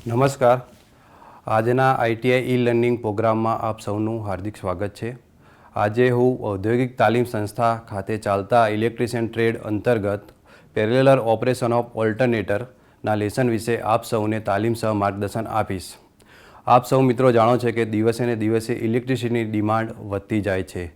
નમસ્કાર. આજના ITI e learning પ્રોગ્રામમાં આપ સૌનું હાર્દિક સ્વાગત છે. આજે હું ઔદ્યોગિક તાલીમ સંસ્થા ખાતે ચાલતા ઇલેક્ટ્રિશિયન ટ્રેડ અંતર્ગત પેરેલર ઓપરેશન ઓફ ઓલ્ટરનેટરના લેસન વિશે આપ સૌને તાલીમ સહ માર્ગદર્શન આપીશ. આપ સૌ મિત્રો જાણો છો કે દિવસે ને દિવસે ઇલેક્ટ્રિસિટીની ડિમાન્ડ વધતી જાય છે.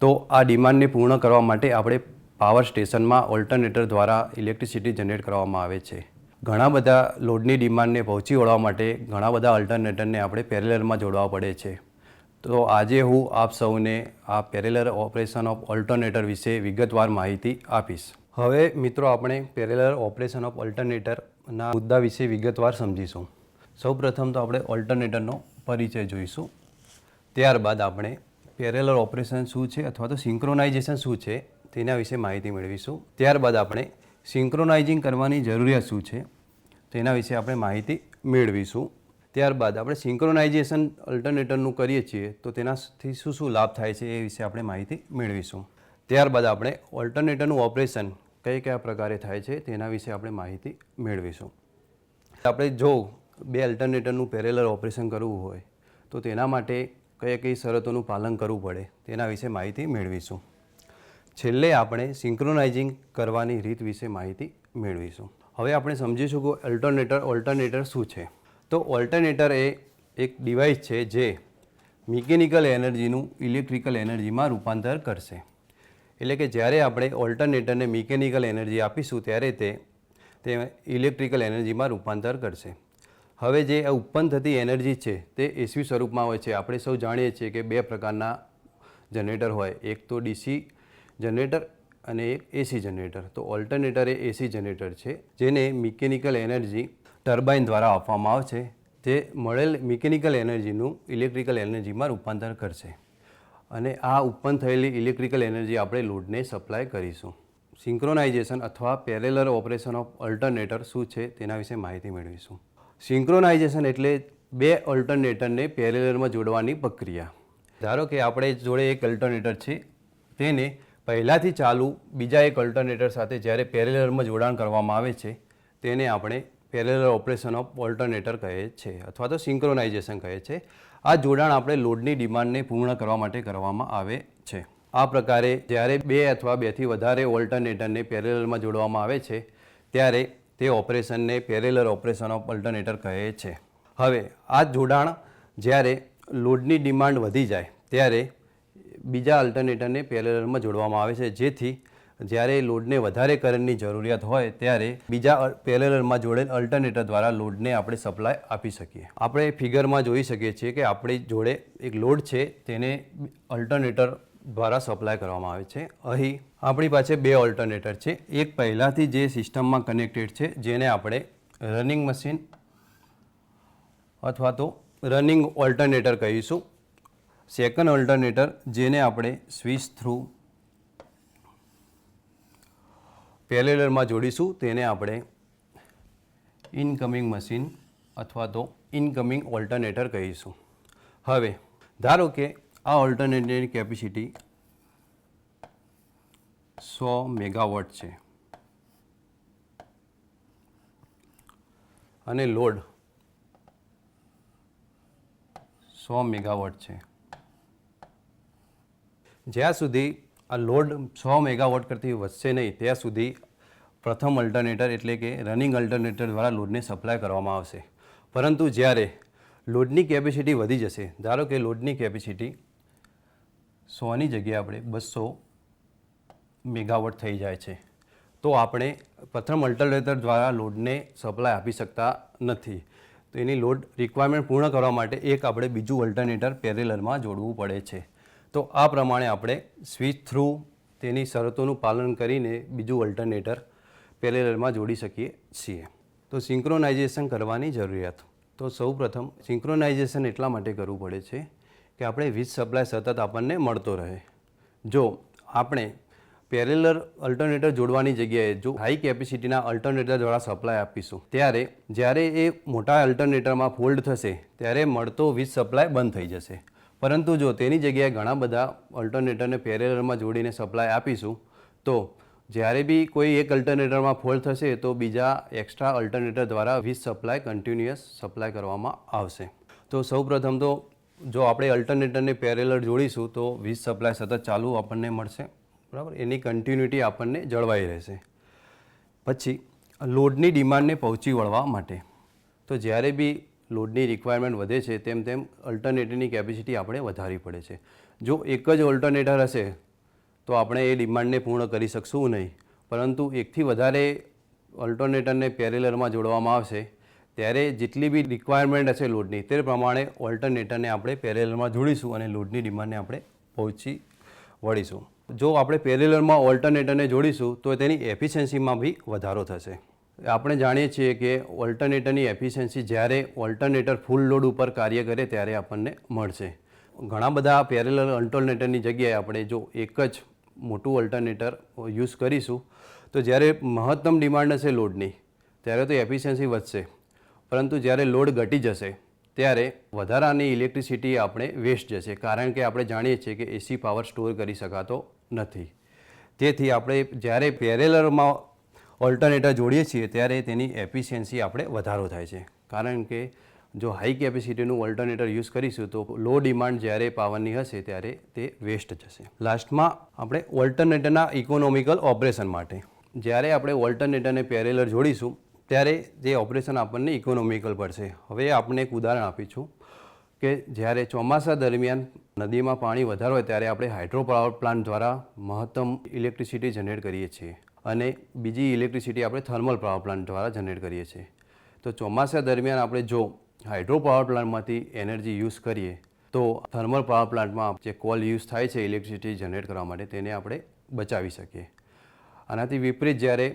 તો આ ડિમાન્ડને પૂર્ણ કરવા માટે આપણે પાવર સ્ટેશનમાં ઓલ્ટરનેટર દ્વારા ઇલેક્ટ્રિસિટી જનરેટ કરવામાં આવે છે. ઘણા બધા લોડની ડિમાન્ડને પહોંચી વળવા માટે ઘણા બધા અલ્ટરનેટરને આપણે પેરેલરમાં જોડવા પડે છે. તો આજે હું આપ સૌને આ પેરેલર ઓપરેશન ઓફ ઓલ્ટરનેટર વિશે વિગતવાર માહિતી આપીશ. હવે મિત્રો આપણે પેરેલર ઓપરેશન ઓફ ઓલ્ટરનેટરના મુદ્દા વિશે વિગતવાર સમજીશું. સૌપ્રથમ તો આપણે ઓલ્ટરનેટરનો પરિચય જોઈશું. ત્યારબાદ આપણે પેરેલર ઓપરેશન શું છે અથવા તો સિંક્રોનાઇઝેશન શું છે તેના વિશે માહિતી મેળવીશું. ત્યારબાદ આપણે સિંક્રોનાઇઝિંગ કરવાની જરૂરિયાત શું છે તેના વિશે આપણે માહિતી મેળવીશું. ત્યારબાદ આપણે સિંક્રોનાઇઝેશન અલ્ટરનેટરનું કરીએ છીએ તો તેનાથી શું શું લાભ થાય છે એ વિશે આપણે માહિતી મેળવીશું. ત્યારબાદ આપણે ઓલ્ટરનેટરનું ઓપરેશન કયા પ્રકારે થાય છે તેના વિશે આપણે માહિતી મેળવીશું. આપણે જો બે અલ્ટરનેટરનું પેરેલર ઓપરેશન કરવું હોય તો તેના માટે કઈ શરતોનું પાલન કરવું પડે તેના વિશે માહિતી મેળવીશું. છેલ્લે આપણે સિંક્રોનાઇઝિંગ કરવાની રીત વિશે માહિતી મેળવીશું. હવે આપણે સમજીશું કે ઓલ્ટરનેટર શું છે. તો ઓલ્ટરનેટર એ એક ડિવાઇસ છે જે મિકેનિકલ એનર્જીનું ઇલેક્ટ્રિકલ એનર્જીમાં રૂપાંતર કરશે. એટલે કે જ્યારે આપણે ઓલ્ટરનેટરને મિકેનિકલ એનર્જી આપીશું ત્યારે તે ઇલેક્ટ્રિકલ એનર્જીમાં રૂપાંતર કરશે. હવે જે ઉત્પન્ન થતી એનર્જી છે તે એસવી સ્વરૂપમાં હોય છે. આપણે સૌ જાણીએ છીએ કે બે પ્રકારના જનરેટર હોય, એક તો ડીસી જનરેટર અને એક એસી જનરેટર. તો ઓલ્ટરનેટર એ એસી જનરેટર છે જેને મિકેનિકલ એનર્જી ટર્બાઇન દ્વારા આપવામાં આવે છે. તે મળેલ મિકેનિકલ એનર્જીનું ઇલેક્ટ્રિકલ એનર્જીમાં રૂપાંતર કરશે અને આ ઉત્પન્ન થયેલી ઇલેક્ટ્રિકલ એનર્જી આપણે લોડને સપ્લાય કરીશું. સિંક્રોનાઇઝેશન અથવા પેરેલર ઓપરેશન ઓફ ઓલ્ટરનેટર શું છે તેના વિશે માહિતી મેળવીશું. સિંક્રોનાઇઝેશન એટલે બે ઓલ્ટરનેટરને પેરેલરમાં જોડવાની પ્રક્રિયા. ધારો કે આપણે જોડે એક ઓલ્ટરનેટર છે, તેને પહેલાંથી ચાલુ બીજા એક ઓલ્ટરનેટર સાથે જ્યારે પેરેલરમાં જોડાણ કરવામાં આવે છે તેને આપણે પેરેલર ઓપરેશન ઓફ ઓલ્ટરનેટર કહે છે અથવા તો સિંક્રોનાઇઝેશન કહે છે. આ જોડાણ આપણે લોડની ડિમાન્ડને પૂર્ણ કરવા માટે કરવામાં આવે છે. આ પ્રકારે જ્યારે બે અથવા બેથી વધારે ઓલ્ટરનેટરને પેરેલરમાં જોડવામાં આવે છે ત્યારે તે ઓપરેશનને પેરેલર ઓપરેશન ઓફ ઓલ્ટરનેટર કહે છે. હવે આ જોડાણ જ્યારે લોડની ડિમાન્ડ વધી જાય ત્યારે બીજા અલ્ટરનેટરને પેરેલરમાં જોડવામાં આવે છે, જેથી જ્યારે લોડને વધારે કરંટની જરૂરિયાત હોય ત્યારે બીજા પેરેલરમાં જોડેલ અલ્ટરનેટર દ્વારા લોડને આપણે સપ્લાય આપી શકીએ. આપણે ફિગરમાં જોઈ શકીએ છીએ કે આપણી જોડે એક લોડ છે તેને અલ્ટરનેટર દ્વારા સપ્લાય કરવામાં આવે છે. અહીં આપણી પાસે બે ઓલ્ટરનેટર છે. એક પહેલાંથી જે સિસ્ટમમાં કનેક્ટેડ છે જેને આપણે રનિંગ મશીન અથવા તો રનિંગ ઓલ્ટરનેટર કહીશું. સેકન્ડ ઓલ્ટરનેટર જેને આપણે સ્વિચ થ્રુ પેરેલરમાં જોડીશું તેને આપણે ઇનકમિંગ મશીન અથવા તો ઇનકમિંગ ઓલ્ટરનેટર કહીશું. હવે ધારો કે આ ઓલ્ટરનેટરની કેપેસિટી 100 મેગાવોટ છે અને લોડ 100 મેગાવોટ છે. જ્યાં સુધી આ લોડ 100 મેગાવોટ કરતી વધશે નહીં ત્યાં સુધી પ્રથમ અલ્ટરનેટર એટલે કે રનિંગ અલ્ટરનેટર દ્વારા લોડને સપ્લાય કરવામાં આવશે. પરંતુ જ્યારે લોડની કેપેસિટી વધી જશે, ધારો કે લોડની કેપેસિટી 100ની જગ્યાએ આપણે 200 મેગાવોટ થઈ જાય છે, તો આપણે પ્રથમ અલ્ટરનેટર દ્વારા લોડને સપ્લાય આપી શકતા નથી. તો એની લોડ રિક્વાયરમેન્ટ પૂર્ણ કરવા માટે એક આપણે બીજું અલ્ટરનેટર પેરેલરમાં જોડવું પડે છે. તો આ પ્રમાણે આપણે સ્વિચ થ્રુ તેની શરતોનું પાલન કરીને બીજું અલ્ટરનેટર પેરેલરમાં જોડી શકીએ છીએ. તો સિંક્રોનાઇઝેશન કરવાની જરૂરિયાત. તો સૌપ્રથમ સિંક્રોનાઇઝેશન એટલા માટે કરવું પડે છે કે આપણે વીજ સપ્લાય સતત આપણને મળતો રહે. જો આપણે પેરેલર અલ્ટરનેટર જોડવાની જગ્યાએ જો હાઈ કેપેસિટીના અલ્ટરનેટર દ્વારા સપ્લાય આપીશું ત્યારે જ્યારે એ મોટા અલ્ટરનેટરમાં ફોલ્ડ થશે ત્યારે મળતો વીજ સપ્લાય બંધ થઈ જશે. પરંતુ જો તેની જગ્યાએ ઘણા બધા ઓલ્ટરનેટરને પેરેલરમાં જોડીને સપ્લાય આપીશું તો જ્યારે બી કોઈ એક અલ્ટરનેટરમાં ફોલ્ટ થશે તો બીજા એક્સ્ટ્રા અલ્ટરનેટર દ્વારા વીજ સપ્લાય કન્ટિન્યુઅસ સપ્લાય કરવામાં આવશે. તો સૌપ્રથમ તો જો આપણે અલ્ટરનેટરને પેરેલલ જોડીશું તો વીજ સપ્લાય સતત ચાલુ આપણને મળશે, બરાબર. એની કન્ટિન્યુટી આપણને જળવાઈ રહેશે. પછી લોડની ડિમાન્ડને પહોંચી વળવા માટે તો જ્યારે બી લોડની રિક્વાયરમેન્ટ વધે છે તેમ તેમ અલ્ટરનેટરની કેપેસિટી આપણે વધારવી પડે છે. જો એક જ ઓલ્ટરનેટર હશે તો આપણે એ ડિમાન્ડને પૂર્ણ કરી શકશું નહીં, પરંતુ એકથી વધારે ઓલ્ટરનેટરને પેરેલલમાં જોડવામાં આવશે ત્યારે જેટલી બી રિક્વાયરમેન્ટ હશે લોડની તે પ્રમાણે ઓલ્ટરનેટરને આપણે પેરેલલમાં જોડીશું અને લોડની ડિમાન્ડને આપણે પહોંચી વળીશું. જો આપણે પેરેલલમાં ઓલ્ટરનેટરને જોડીશું તો તેની એફિશિયન્સીમાં બી વધારો થશે. આપણે જાણીએ છીએ કે ઓલ્ટરનેટરની એફિશિયન્સી જ્યારે ઓલ્ટરનેટર ફૂલ લોડ ઉપર કાર્ય કરે ત્યારે આપણને મળશે. ઘણા બધા પેરેલલ ઓલ્ટરનેટરની જગ્યાએ આપણે જો એક જ મોટું ઓલ્ટરનેટર યુઝ કરીશું તો જ્યારે મહત્તમ ડિમાન્ડ હશે લોડની ત્યારે તો એફિશિયન્સી વધશે, પરંતુ જ્યારે લોડ ઘટી જશે ત્યારે વધારાની ઇલેક્ટ્રિસિટી આપણે વેસ્ટ જશે, કારણ કે આપણે જાણીએ છીએ કે એસી પાવર સ્ટોર કરી શકાતો નથી. તેથી આપણે જ્યારે પેરેલલમાં ઓલ્ટરનેટર જોડીએ છીએ ત્યારે તેની એફિશિયન્સી આપણે વધારો થાય છે, કારણ કે જો હાઈ કેપેસિટીનું ઓલ્ટરનેટર યુઝ કરીશું તો લો ડિમાન્ડ જ્યારે પાવરની હશે ત્યારે તે વેસ્ટ જશે. લાસ્ટમાં આપણે ઓલ્ટરનેટરના ઇકોનોમિકલ ઓપરેશન માટે જ્યારે આપણે ઓલ્ટરનેટરને પેરેલલ જોડીશું ત્યારે જે ઓપરેશન આપણને ઇકોનોમિકલ પડશે. હવે આપણે એક ઉદાહરણ આપીશું કે જ્યારે ચોમાસા દરમિયાન નદીમાં પાણી વધારે હોય ત્યારે આપણે હાઇડ્રો પાવર પ્લાન્ટ દ્વારા મહત્તમ ઇલેક્ટ્રિસિટી જનરેટ કરીએ છીએ અને બીજી ઇલેક્ટ્રિસિટી આપણે થર્મલ પાવર પ્લાન્ટ દ્વારા જનરેટ કરીએ છીએ. તો ચોમાસા દરમિયાન આપણે જો હાઇડ્રો પાવર પ્લાન્ટમાંથી એનર્જી યુઝ કરીએ તો થર્મલ પાવર પ્લાન્ટમાં જે કોલ યુઝ થાય છે ઇલેક્ટ્રિસિટી જનરેટ કરવા માટે તેને આપણે બચાવી શકીએ. આનાથી વિપરીત જ્યારે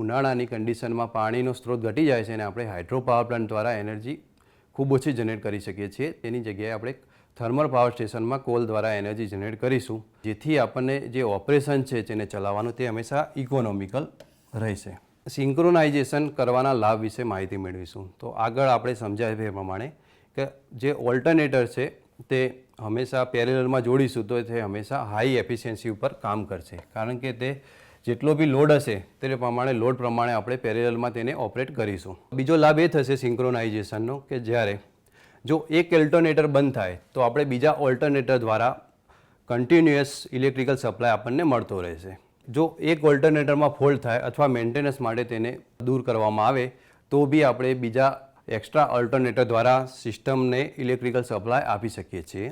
ઉનાળાની કન્ડિશનમાં પાણીનો સ્ત્રોત ઘટી જાય છે અને આપણે હાઇડ્રો પાવર પ્લાન્ટ દ્વારા એનર્જી ખૂબ ઓછી જનરેટ કરી શકીએ છીએ, તેની જગ્યાએ આપણે થર્મલ પાવર સ્ટેશનમાં કોલ દ્વારા એનર્જી જનરેટ કરીશું, જેથી આપણને જે ઓપરેશન છે તેને ચલાવવાનું તે હંમેશા ઇકોનોમિકલ રહેશે. સિંક્રોનાઇઝેશન કરવાના લાભ વિશે માહિતી મેળવીશું. તો આગળ આપણે સમજાવ્યા એ પ્રમાણે કે જે ઓલ્ટરનેટર છે તે હંમેશા પેરેલલમાં જોડીશું તો તે હંમેશા હાઈ એફિશિયન્સી ઉપર કામ કરશે, કારણ કે તે જેટલો બી લોડ હશે તે પ્રમાણે લોડ પ્રમાણે આપણે પેરેલલમાં તેને ઓપરેટ કરીશું. બીજો લાભ એ થશે સિંક્રોનાઇઝેશનનો કે જ્યારે જો એક ઓલ્ટરનેટર બંધ થાય તો આપણે બીજા ઓલ્ટરનેટર દ્વારા કન્ટિન્યુઅસ ઇલેક્ટ્રિકલ સપ્લાય આપણને મળતો રહેશે. જો એક ઓલ્ટરનેટરમાં ફોલ્ટ થાય અથવા મેન્ટેનન્સ માટે તેને દૂર કરવામાં આવે તો બી આપણે બીજા એક્સ્ટ્રા ઓલ્ટરનેટર દ્વારા સિસ્ટમને ઇલેક્ટ્રિકલ સપ્લાય આપી શકીએ છીએ.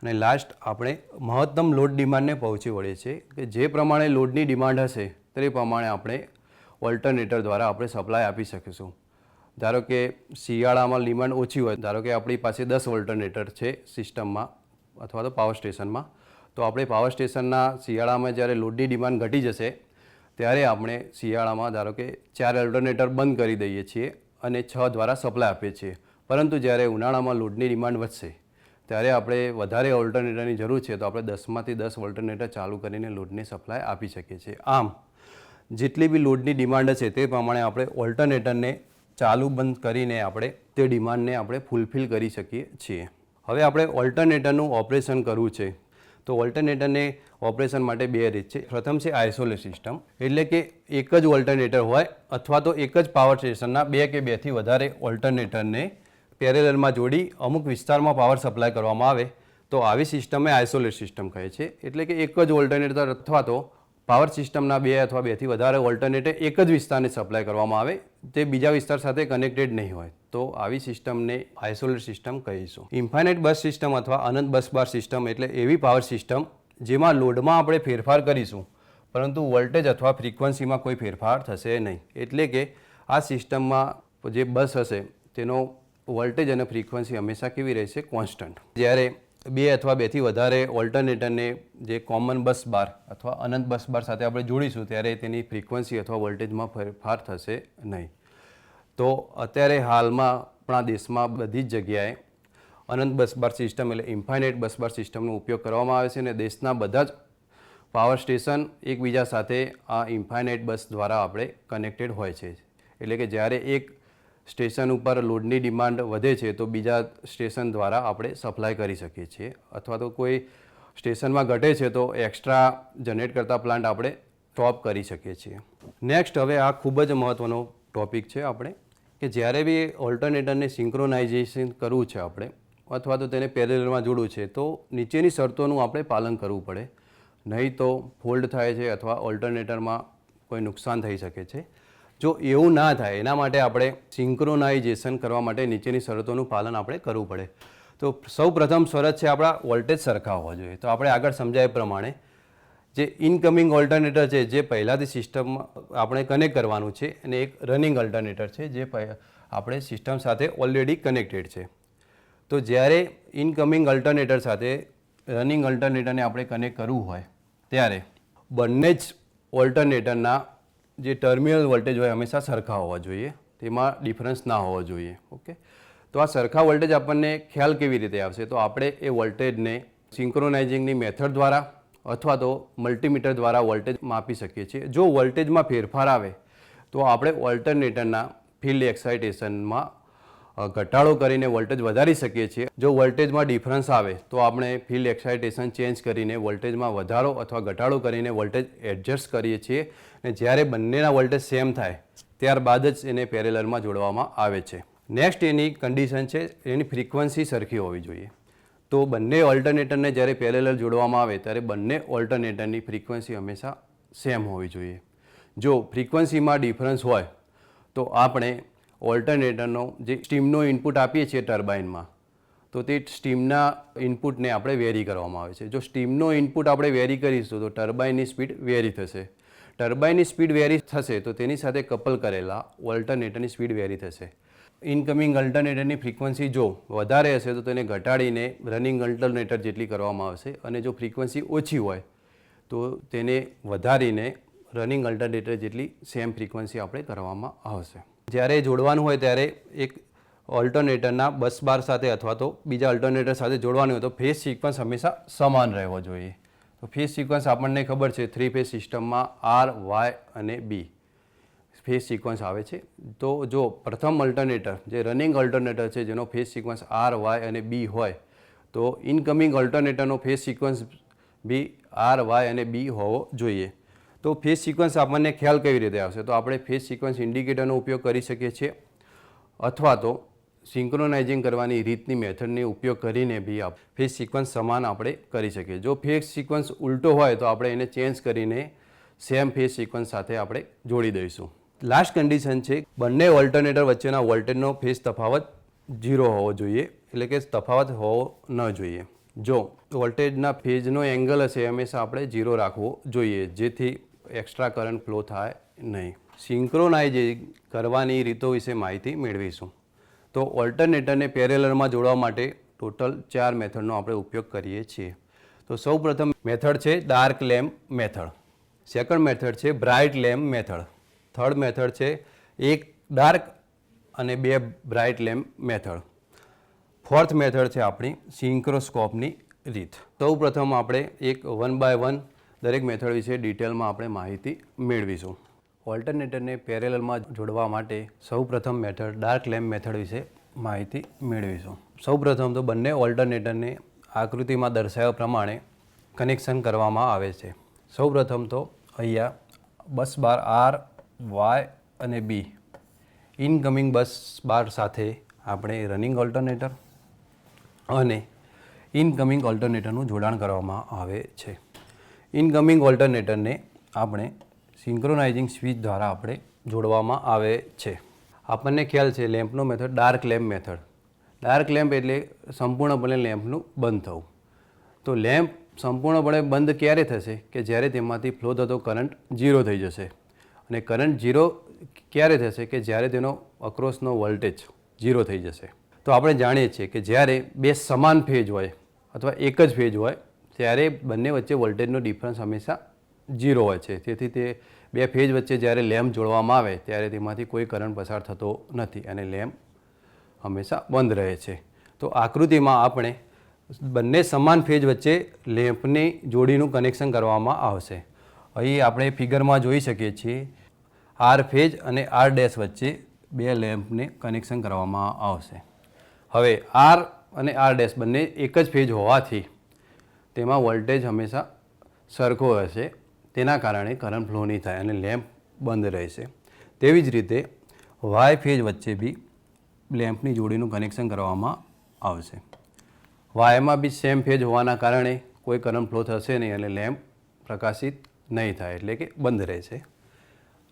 અને લાસ્ટ આપણે મહત્તમ લોડ ડિમાન્ડને પહોંચી વળીએ છીએ કે જે પ્રમાણે લોડની ડિમાન્ડ હશે તે પ્રમાણે આપણે ઓલ્ટરનેટર દ્વારા આપણે સપ્લાય આપી શકીશું. ધારો કે શિયાળામાં ડિમાન્ડ ઓછી હોય, ધારો કે આપણી પાસે 10 ઓલ્ટરનેટર છે સિસ્ટમમાં અથવા તો પાવર સ્ટેશનમાં, તો આપણે પાવર સ્ટેશનના શિયાળામાં જ્યારે લોડની ડિમાન્ડ ઘટી જશે ત્યારે આપણે શિયાળામાં ધારો કે 4 ઓલ્ટરનેટર બંધ કરી દઈએ છીએ અને 6 દ્વારા સપ્લાય આપીએ છીએ. પરંતુ જ્યારે ઉનાળામાં લોડની ડિમાન્ડ વધશે ત્યારે આપણે વધારે ઓલ્ટરનેટરની જરૂર છે તો આપણે 10માંથી 10 ઓલ્ટરનેટર ચાલુ કરીને લોડની સપ્લાય આપી શકીએ છીએ. આમ જેટલી બી લોડની ડિમાન્ડ હશે તે પ્રમાણે આપણે ઓલ્ટરનેટરને ચાલુ બંધ કરીને આપણે તે ડિમાન્ડને આપણે ફૂલફિલ કરી શકીએ છીએ. હવે આપણે ઓલ્ટરનેટરનું ઓપરેશન કરવું છે તો ઓલ્ટરનેટરને ઓપરેશન માટે બે રીત છે. પ્રથમ છે આઇસોલેટ સિસ્ટમ, એટલે કે એક જ ઓલ્ટરનેટર હોય અથવા તો એક જ પાવર સ્ટેશનના 2 કે 2થી વધારે ઓલ્ટરનેટરને પેરેલલમાં જોડી અમુક વિસ્તારમાં પાવર સપ્લાય કરવામાં આવે તો આવી સિસ્ટમને આઇસોલેટ સિસ્ટમ કહે છે. એટલે કે એક જ ઓલ્ટરનેટર અથવા તો પાવર સિસ્ટમના 2 અથવા 2થી વધારે ઓલ્ટરનેટર એક જ વિસ્તારને સપ્લાય કરવામાં આવે, તે બીજા વિસ્તાર સાથે કનેક્ટેડ નહીં હોય, તો આવી સિસ્ટમને આઇસોલેટ સિસ્ટમ કહીશું. ઇન્ફાઇનાઇટ બસ સિસ્ટમ અથવા અનંત બસ બાર સિસ્ટમ એટલે એવી પાવર સિસ્ટમ જેમાં લોડમાં આપણે ફેરફાર કરીશું પરંતુ વોલ્ટેજ અથવા ફ્રીક્વન્સીમાં કોઈ ફેરફાર થશે નહીં. એટલે કે આ સિસ્ટમમાં જે બસ હશે તેનો વોલ્ટેજ અને ફ્રીક્વન્સી હંમેશા કેવી રહેશે? કોન્સ્ટન્ટ. જ્યારે 2 અથવા 2થી વધારે ઓલ્ટરનેટરને જે કોમન બસ બાર અથવા અનંત બસ બાર સાથે આપણે જોડીશું ત્યારે તેની ફ્રીક્વન્સી અથવા વોલ્ટેજમાં ફેરફાર થશે નહીં. તો અત્યારે હાલમાં આપણા દેશમાં બધી જ જગ્યાએ અનંત બસ બાર સિસ્ટમ એટલે ઇન્ફાઇનાઇટ બસ બાર સિસ્ટમનો ઉપયોગ કરવામાં આવે છે અને દેશના બધા જ પાવર સ્ટેશન એકબીજા સાથે આ ઇન્ફાઇનાઇટ બસ દ્વારા આપણે કનેક્ટેડ હોય છે. એટલે કે જ્યારે એક સ્ટેશન ઉપર લોડની ડિમાન્ડ વધે છે તો બીજા સ્ટેશન દ્વારા આપણે સપ્લાય કરી શકીએ છીએ, અથવા તો કોઈ સ્ટેશનમાં ઘટે છે તો એક્સ્ટ્રા જનરેટ કરતા પ્લાન્ટ આપણે સ્ટોપ કરી શકીએ છીએ. નેક્સ્ટ હવે આ ખૂબ જ મહત્ત્વનો ટોપિક છે આપણે કે જ્યારે બી ઓલ્ટરનેટરને સિંક્રોનાઇઝેશન કરવું છે આપણે અથવા તો તેને પેરેલલમાં જોડવું છે તો નીચેની શરતોનું આપણે પાલન કરવું પડે, નહીં તો ફોલ્ડ થાય છે અથવા ઓલ્ટરનેટરમાં કોઈ નુકસાન થઈ શકે છે. જો એવું ના થાય એના માટે આપણે સિંક્રોનાઇઝેશન કરવા માટે નીચેની શરતોનું પાલન આપણે કરવું પડે. તો સૌ પ્રથમ શરત છે આપણા વોલ્ટેજ સરખા હોવા જોઈએ. તો આપણે આગળ સમજાય પ્રમાણે જે ઇનકમિંગ ઓલ્ટરનેટર છે જે પહેલાંથી સિસ્ટમમાં આપણે કનેક્ટ કરવાનું છે અને એક રનિંગ ઓલ્ટરનેટર છે જે આપણે સિસ્ટમ સાથે ઓલરેડી કનેક્ટેડ છે. તો જ્યારે ઇનકમિંગ ઓલ્ટરનેટર સાથે રનિંગ ઓલ્ટરનેટરને આપણે કનેક્ટ કરવું હોય ત્યારે બંને જ ઓલ્ટરનેટરના જે ટર્મિનલ વોલ્ટેજ હોય હંમેશા સરખા હોવા જોઈએ, તેમાં ડિફરન્સ ના હોવો જોઈએ. ઓકે, તો આ સરખા વોલ્ટેજ આપણને ખ્યાલ કેવી રીતે આવશે? તો આપણે એ વોલ્ટેજને સિંક્રોનાઇઝિંગની મેથડ દ્વારા અથવા તો મલ્ટીમીટર દ્વારા વોલ્ટેજ માપી શકીએ છીએ. જો વોલ્ટેજમાં ફેરફાર આવે તો આપણે ઓલ્ટરનેટરના ફિલ્ડ એક્સાઇટેશનમાં ઘટાડો કરીને વોલ્ટેજ વધારી શકીએ છીએ. જો વોલ્ટેજમાં ડિફરન્સ આવે તો આપણે ફિલ્ડ એક્સાઇટેશન ચેન્જ કરીને વોલ્ટેજમાં વધારો અથવા ઘટાડો કરીને વોલ્ટેજ એડજસ્ટ કરીએ છીએ અને જ્યારે બંનેના વોલ્ટેજ સેમ થાય ત્યારબાદ જ એને પેરેલલમાં જોડવામાં આવે છે. નેક્સ્ટ એની કન્ડિશન છે એની ફ્રીક્વન્સી સરખી હોવી જોઈએ. તો બંને ઓલ્ટરનેટરને જ્યારે પેરેલલ જોડવામાં આવે ત્યારે બંને ઓલ્ટરનેટરની ફ્રીક્વન્સી હંમેશા સેમ હોવી જોઈએ. જો ફ્રીક્વન્સીમાં ડિફરન્સ હોય તો આપણે ઓલ્ટરનેટરનો જે સ્ટીમનો ઇનપુટ આપીએ છીએ ટર્બાઇનમાં તો તે સ્ટીમના ઇનપુટને આપણે વેરી કરવામાં આવે છે. જો સ્ટીમનો ઇનપુટ આપણે વેરી કરીશું તો ટર્બાઇનની સ્પીડ વેરી થશે. ટર્બાઇનની સ્પીડ વેરી થશે તો તેની સાથે કપલ કરેલા ઓલ્ટરનેટરની સ્પીડ વેરી થશે. ઇનકમિંગ ઓલ્ટરનેટરની ફ્રીક્વન્સી જો વધારે હશે તો તેને ઘટાડીને રનિંગ ઓલ્ટરનેટર જેટલી કરવામાં આવશે અને જો ફ્રીક્વન્સી ઓછી હોય તો તેને વધારીને રનિંગ ઓલ્ટરનેટર જેટલી સેમ ફ્રીક્વન્સી આપણે કરવામાં આવશે. જ્યારે જોડવાનું હોય ત્યારે એક ઓલ્ટરનેટરના બસ બાર સાથે અથવા તો બીજા ઓલ્ટરનેટર સાથે જોડવાનું હોય તો ફેઝ સિક્વન્સ હંમેશા સમાન રહેવો જોઈએ. તો ફેઝ સિક્વન્સ આપણને ખબર છે 3 ફેઝ સિસ્ટમમાં આર, વાય અને બી ફેઝ સિક્વન્સ આવે છે. તો જો પ્રથમ ઓલ્ટરનેટર જે રનિંગ ઓલ્ટરનેટર છે જેનો ફેઝ સિક્વન્સ આર, વાય અને બી હોય તો ઇનકમિંગ ઓલ્ટરનેટરનો phase sequence B R, Y અને બી હોવો જોઈએ. તો ફેઝ સિક્વન્સ આપણને ખ્યાલ કેવી રીતે આવશે? તો આપણે ફેઝ સિક્વન્સ ઇન્ડિકેટરનો ઉપયોગ કરી શકીએ છીએ અથવા તો સિંક્રોનાઇઝિંગ કરવાની રીતની મેથડનો ઉપયોગ કરીને બી ફેઝ સિક્વન્સ સમાન આપણે કરી શકીએ. જો ફેઝ સિક્વન્સ ઉલટો હોય તો આપણે એને ચેન્જ કરીને સેમ ફેઝ સિક્વન્સ સાથે આપણે જોડી દઈશું. લાસ્ટ કન્ડિશન છે બંને ઓલ્ટરનેટર વચ્ચેના વોલ્ટેજનો ફેઝ તફાવત 0 હોવો જોઈએ, એટલે કે તફાવત હોવો ન જોઈએ. જો વોલ્ટેજના ફેઝનો એંગલ હશે હંમેશા આપણે 0 રાખવો જોઈએ જેથી એક્સ્ટ્રા કરંટ ફ્લો થાય નહીં. સિંક્રોનાઇઝિંગ કરવાની રીતો વિશે માહિતી મેળવીશું. તો ઓલ્ટરનેટરને પેરેલલમાં જોડવા માટે ટોટલ 4 મેથડનો આપણે ઉપયોગ કરીએ છીએ. તો સૌ પ્રથમ મેથડ છે dark lamp method, second method છે bright lamp method, third method છે એક ડાર્ક અને 2 bright lamp method, fourth method છે આપણી સિંક્રોસ્કોપની રીત. સૌ પ્રથમ આપણે એક 1 બાય 1 દરેક મેથડ વિશે ડિટેલમાં આપણે માહિતી મેળવીશું. ઓલ્ટરનેટરને પેરેલલમાં જોડવા માટે સૌ પ્રથમ મેથડ ડાર્ક લેમ્પ મેથડ વિશે માહિતી મેળવીશું. સૌ પ્રથમ તો બંને ઓલ્ટરનેટરને આકૃતિમાં દર્શાવ્યા પ્રમાણે કનેક્શન કરવામાં આવે છે. સૌ પ્રથમ તો અહીંયા બસ બાર આર, વાય અને બી ઇનકમિંગ બસ બાર સાથે આપણે રનિંગ ઓલ્ટરનેટર અને ઇનકમિંગ ઓલ્ટરનેટરનું જોડાણ કરવામાં આવે છે. ઇનકમિંગ ઓલ્ટરનેટરને આપણે સિંક્રોનાઇઝિંગ સ્વિચ દ્વારા આપણે જોડવામાં આવે છે. આપણને ખ્યાલ છે લેમ્પનો method dark lamp method. Dark lamp એટલે સંપૂર્ણપણે લેમ્પનું બંધ થવું. તો લેમ્પ સંપૂર્ણપણે બંધ ક્યારે થશે કે જ્યારે તેમાંથી ફ્લો થતો કરંટ 0 થઈ જશે. અને કરંટ 0 ક્યારે થશે કે જ્યારે તેનો અક્રોસનો વોલ્ટેજ 0 થઈ જશે. તો આપણે જાણીએ છીએ કે જ્યારે બે સમાન ફેઝ હોય અથવા એક જ ફેઝ હોય ત્યારે બંને વચ્ચે વોલ્ટેજનો ડિફરન્સ હંમેશા 0 હોય છે. તેથી તે બે ફેઝ વચ્ચે જ્યારે લેમ્પ જોડવામાં આવે ત્યારે તેમાંથી કોઈ કરંટ પસાર થતો નથી અને લેમ્પ હંમેશા બંધ રહે છે. તો આકૃતિમાં આપણે બંને સમાન ફેઝ વચ્ચે લેમ્પની જોડીનું કનેક્શન કરવામાં આવશે. અહીં આપણે ફિગરમાં જોઈ શકીએ છીએ આર ફેઝ અને આર ડેશ વચ્ચે બે લેમ્પને કનેક્શન કરવામાં આવશે. હવે આર અને આર ડેશ બંને એક જ ફેઝ હોવાથી તેમાં વોલ્ટેજ હંમેશા સરખો હશે. તેના કારણે કરંટ ફ્લો નહીં થાય અને લેમ્પ બંધ રહેશે. તેવી જ રીતે વાય ફેજ વચ્ચે બી લેમ્પની જોડીનું કનેક્શન કરવામાં આવશે. વાયમાં બી સેમ ફેજ હોવાના કારણે કોઈ કરંટ ફ્લો થશે નહીં અને લેમ્પ પ્રકાશિત નહીં થાય, એટલે કે બંધ રહેશે.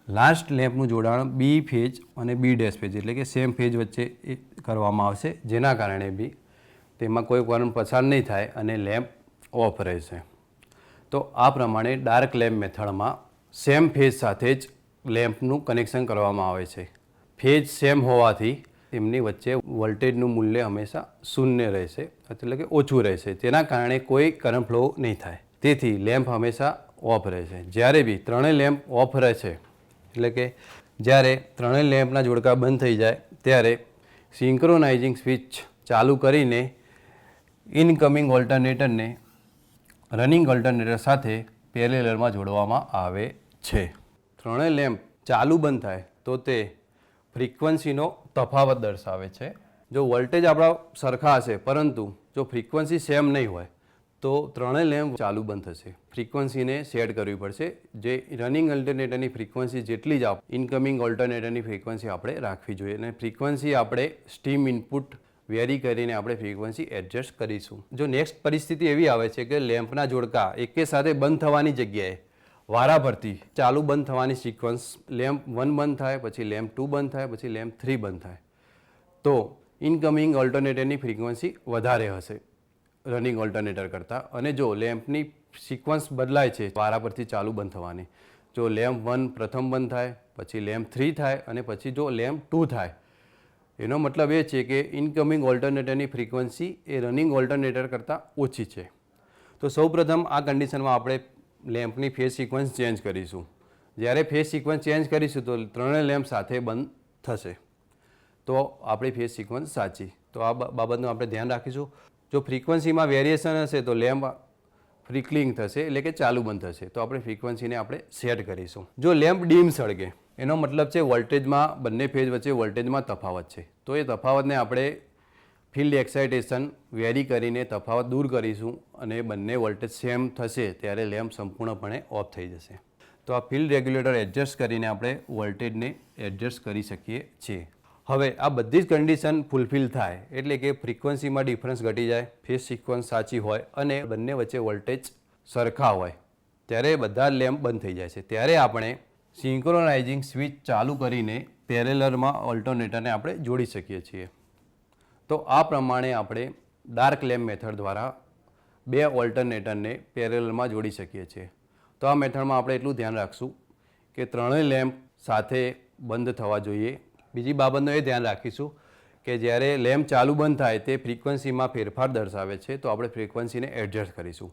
લાસ્ટ લેમ્પનું જોડાણ બી ફેજ અને બી ડેશ ફેજ એટલે કે સેમ ફેજ વચ્ચે કરવામાં આવશે, જેના કારણે બી તેમાં કોઈ કરંટ પસાર નહીં થાય અને લેમ્પ ઓફ રહેશે. તો આ પ્રમાણે ડાર્ક લેમ્પ મેથડમાં સેમ ફેજ સાથે જ લેમ્પનું કનેક્શન કરવામાં આવે છે. ફેજ સેમ હોવાથી તેમની વચ્ચે વોલ્ટેજનું મૂલ્ય હંમેશા શૂન્ય રહેશે, એટલે કે ઓછું રહેશે. તેના કારણે કોઈ કરંટ ફ્લો નહીં થાય. તેથી લેમ્પ હંમેશા ઓફ રહેશે. જ્યારે બી ત્રણેય લેમ્પ ઓફ રહેશે, એટલે કે જ્યારે ત્રણેય લેમ્પના જોડકા બંધ થઈ જાય ત્યારે સિંક્રોનાઇઝિંગ સ્વિચ ચાલુ કરીને ઇનકમિંગ ઓલ્ટરનેટરને રનિંગ ઓલ્ટરનેટર સાથે પેરેલલમાં જોડવામાં આવે છે. ત્રણેય લેમ્પ ચાલુ બંધ થાય તો તે ફ્રીક્વન્સીનો તફાવત દર્શાવે છે. જો વોલ્ટેજ આપણા સરખા હશે પરંતુ જો ફ્રીક્વન્સી સેમ નહીં હોય તો ત્રણેય લેમ્પ ચાલુ બંધ થશે. ફ્રીક્વન્સીને સેટ કરવી પડશે. જે રનિંગ ઓલ્ટરનેટરની ફ્રીક્વન્સી જેટલી જ ઇનકમિંગ ઓલ્ટરનેટરની ફ્રીક્વન્સી આપણે રાખવી જોઈએ અને ફ્રીક્વન્સી આપણે સ્ટીમ ઇનપુટ વેરી કરીને આપણે ફ્રીક્વન્સી એડજસ્ટ કરીશું. જો નેક્સ્ટ પરિસ્થિતિ એવી આવે છે કે લેમ્પના જોડકા એકે સાથે બંધ થવાની જગ્યાએ વારાફરતી ચાલુ બંધ થવાની સિક્વન્સ લેમ્પ 1 બંધ થાય, પછી લેમ્પ 2 બંધ થાય, પછી લેમ્પ 3 બંધ થાય, તો ઇનકમિંગ ઓલ્ટરનેટરની ફ્રીક્વન્સી વધારે હશે રનિંગ ઓલ્ટરનેટર કરતાં. અને જો લેમ્પની સિક્વન્સ બદલાય છે વારાફરતી ચાલુ બંધ થવાની, જો લેમ્પ 1 પ્રથમ બંધ થાય, પછી લેમ્પ 3 થાય અને પછી જો લેમ્પ 2 થાય, એનો મતલબ એ છે કે ઇનકમિંગ ઓલ્ટરનેટરની ફ્રીક્વન્સી એ રનિંગ ઓલ્ટરનેટર કરતાં ઓછી છે. તો સૌપ્રથમ આ કન્ડિશનમાં આપણે લેમ્પની ફેઝ સિક્વન્સ ચેન્જ કરીશું. જ્યારે ફેઝ સિક્વન્સ ચેન્જ કરીશું તો ત્રણેય લેમ્પ સાથે બંધ થશે, તો આપણી ફેઝ સિક્વન્સ સાચી. તો આ બાબતનું આપણે ધ્યાન રાખીશું. જો ફ્રીક્વન્સીમાં વેરિએશન હશે તો લેમ્પ ફ્લિકરિંગ થશે, એટલે કે ચાલુ બંધ થશે. તો આપણે ફ્રીક્વન્સીને આપણે સેટ કરીશું. જો લેમ્પ ડીમ સળગે એનો મતલબ છે વોલ્ટેજમાં બંને ફેઝ વચ્ચે વોલ્ટેજમાં તફાવત છે. તો એ તફાવતને આપણે ફિલ્ડ એક્સાઇટેશન વેરી કરીને તફાવત દૂર કરીશું અને બંને વોલ્ટેજ સેમ થશે ત્યારે લેમ્પ સંપૂર્ણપણે ઓફ થઈ જશે. તો આ ફિલ્ડ રેગ્યુલેટર એડજસ્ટ કરીને આપણે વોલ્ટેજને એડજસ્ટ કરી શકીએ છીએ. હવે આ બધી જ કન્ડિશન ફૂલફિલ થાય એટલે કે ફ્રીક્વન્સીમાં ડિફરન્સ ઘટી જાય, ફેઝ સિક્વન્સ સાચી હોય અને બંને વચ્ચે વોલ્ટેજ સરખા હોય ત્યારે બધા લેમ્પ બંધ થઈ જાય છે. ત્યારે આપણે સિંક્રોનાઇઝિંગ સ્વિચ ચાલુ કરીને પેરેલલમાં ઓલ્ટરનેટરને આપણે જોડી શકીએ છીએ. તો આ પ્રમાણે આપણે ડાર્ક લેમ્પ મેથડ દ્વારા બે ઓલ્ટરનેટરને પેરેલલમાં જોડી શકીએ છીએ. તો આ મેથડમાં આપણે એટલું ધ્યાન રાખશું કે ત્રણેય લેમ્પ સાથે બંધ થવા જોઈએ. બીજી બાબતનું એ ધ્યાન રાખીશું કે જ્યારે લેમ્પ ચાલુ બંધ થાય તે ફ્રીક્વન્સીમાં ફેરફાર દર્શાવે છે, તો આપણે ફ્રીક્વન્સીને એડજસ્ટ કરીશું.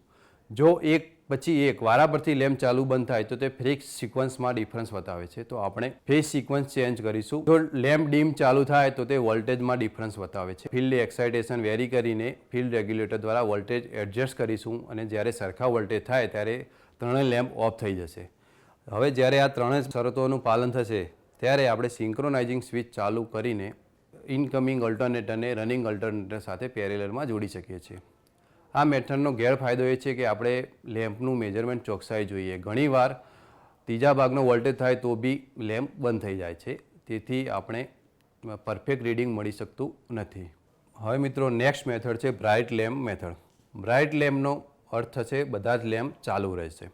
જો એક પછી એક વારાફરતી લેમ્પ ચાલુ બંધ થાય તો તે ફેઝ સિક્વન્સમાં ડિફરન્સ બતાવે છે, તો આપણે ફેઝ સિક્વન્સ ચેન્જ કરીશું. જો લેમ્પ ડીમ ચાલુ થાય તો તે વોલ્ટેજમાં ડિફરન્સ બતાવે છે. ફિલ્ડ એક્સાઇટેશન વેરી કરીને ફિલ્ડ રેગ્યુલેટર દ્વારા વોલ્ટેજ એડજસ્ટ કરીશું અને જ્યારે સરખા વોલ્ટેજ થાય ત્યારે ત્રણેય લેમ્પ ઓફ થઈ જશે. હવે જ્યારે આ ત્રણેય શરતોનું પાલન થશે ત્યારે આપણે સિંક્રોનાઇઝિંગ સ્વિચ ચાલુ કરીને ઇનકમિંગ ઓલ્ટરનેટરને રનિંગ ઓલ્ટરનેટર સાથે પેરેલલમાં જોડી શકીએ છીએ. આ મેથડનો ગેરફાયદો એ છે કે આપણે લેમ્પનું મેજરમેન્ટ ચોકસાઈ જોઈએ. ઘણીવાર ત્રીજા ભાગનો વોલ્ટેજ થાય તો બી લેમ્પ બંધ થઈ જાય છે, તેથી આપણે પરફેક્ટ રીડિંગ મળી શકતું નથી. હવે મિત્રો નેક્સ્ટ મેથડ છે બ્રાઇટ લેમ્પ મેથડ. બ્રાઇટ લેમ્પનો અર્થ થશે બધા જ લેમ્પ ચાલુ રહેશે.